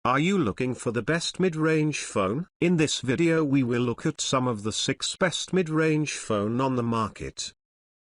Are you looking for the best mid-range phone? In this video we will look at some of the 6 best mid-range phone on the market.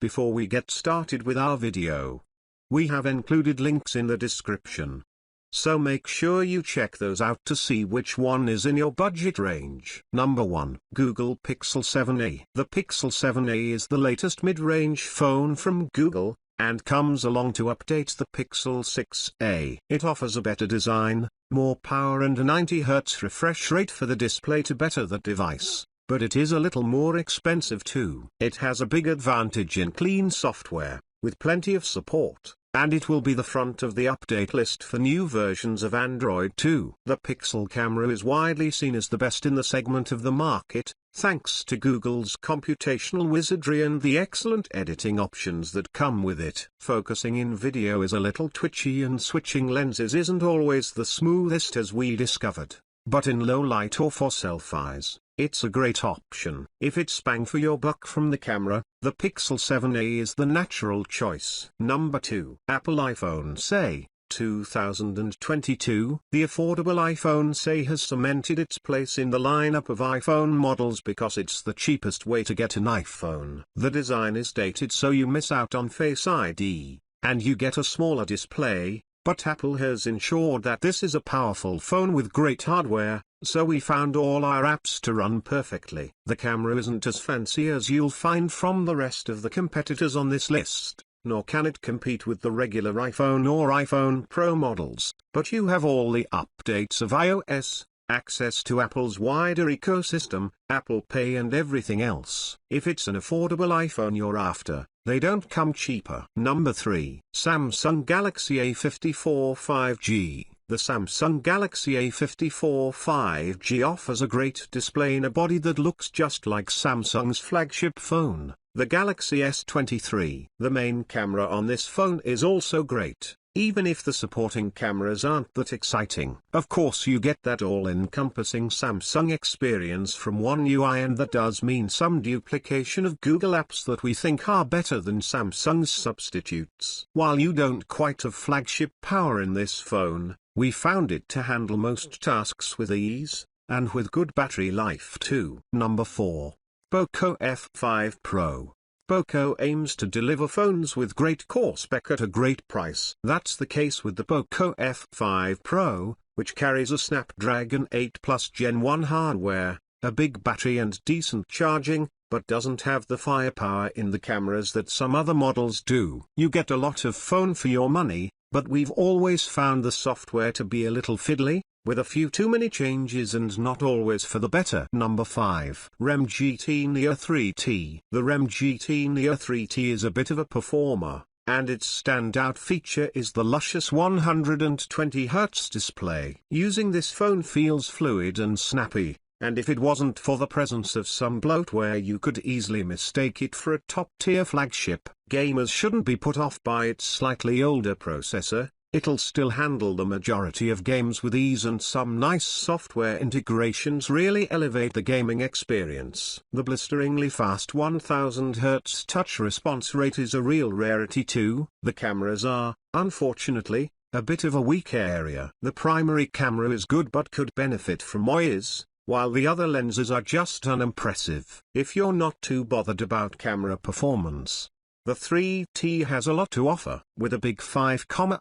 Before we get started with our video, we have included links in the description. So make sure you check those out to see which one is in your budget range. Number 1. Google Pixel 7a. The Pixel 7a is the latest mid-range phone from Google, and comes along to update the Pixel 6a. It offers a better design, more power and a 90Hz refresh rate for the display to better the device, but it is a little more expensive too. It has a big advantage in clean software, with plenty of support, and it will be the front of the update list for new versions of Android too. The Pixel camera is widely seen as the best in the segment of the market, thanks to Google's computational wizardry and the excellent editing options that come with it. Focusing in video is a little twitchy and switching lenses isn't always the smoothest, as we discovered, but in low light or for selfies, it's a great option. If it's bang for your buck from the camera, the Pixel 7a is the natural choice. Number 2. Apple iPhone SE 2022. The affordable iPhone SE has cemented its place in the lineup of iPhone models because it's the cheapest way to get an iPhone. The design is dated, so you miss out on Face ID, and you get a smaller display, but Apple has ensured that this is a powerful phone with great hardware, so we found all our apps to run perfectly. The camera isn't as fancy as you'll find from the rest of the competitors on this list, nor can it compete with the regular iPhone or iPhone Pro models, but you have all the updates of iOS, access to Apple's wider ecosystem, Apple Pay and everything else. If it's an affordable iPhone you're after, they don't come cheaper. Number 3. Samsung Galaxy A54 5G. The Samsung Galaxy A54 5G offers a great display in a body that looks just like Samsung's flagship phone, the Galaxy S23. The main camera on this phone is also great, even if the supporting cameras aren't that exciting. Of course you get that all-encompassing Samsung experience from One UI, and that does mean some duplication of Google apps that we think are better than Samsung's substitutes. While you don't quite have flagship power in this phone, we found it to handle most tasks with ease, and with good battery life too. Number 4. Poco F5 Pro. Poco aims to deliver phones with great core spec at a great price. That's the case with the Poco F5 Pro, which carries a Snapdragon 8 Plus Gen 1 hardware, a big battery and decent charging, but doesn't have the firepower in the cameras that some other models do. You get a lot of phone for your money, but we've always found the software to be a little fiddly, with a few too many changes and not always for the better. Number 5. Realme GT Neo 3T. The Realme GT Neo 3T is a bit of a performer, and its standout feature is the luscious 120Hz display. Using this phone feels fluid and snappy, and if it wasn't for the presence of some bloatware you could easily mistake it for a top-tier flagship. Gamers shouldn't be put off by its slightly older processor. It'll still handle the majority of games with ease, and some nice software integrations really elevate the gaming experience. The blisteringly fast 1000Hz touch response rate is a real rarity too. The cameras are, unfortunately, a bit of a weak area. The primary camera is good but could benefit from OIS, while the other lenses are just unimpressive. If you're not too bothered about camera performance, the 3T has a lot to offer. With a big 5,000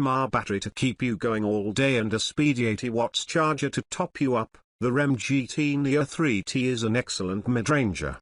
mAh battery to keep you going all day and a speedy 80 watts charger to top you up, the Realme GT Neo 3T is an excellent mid-ranger.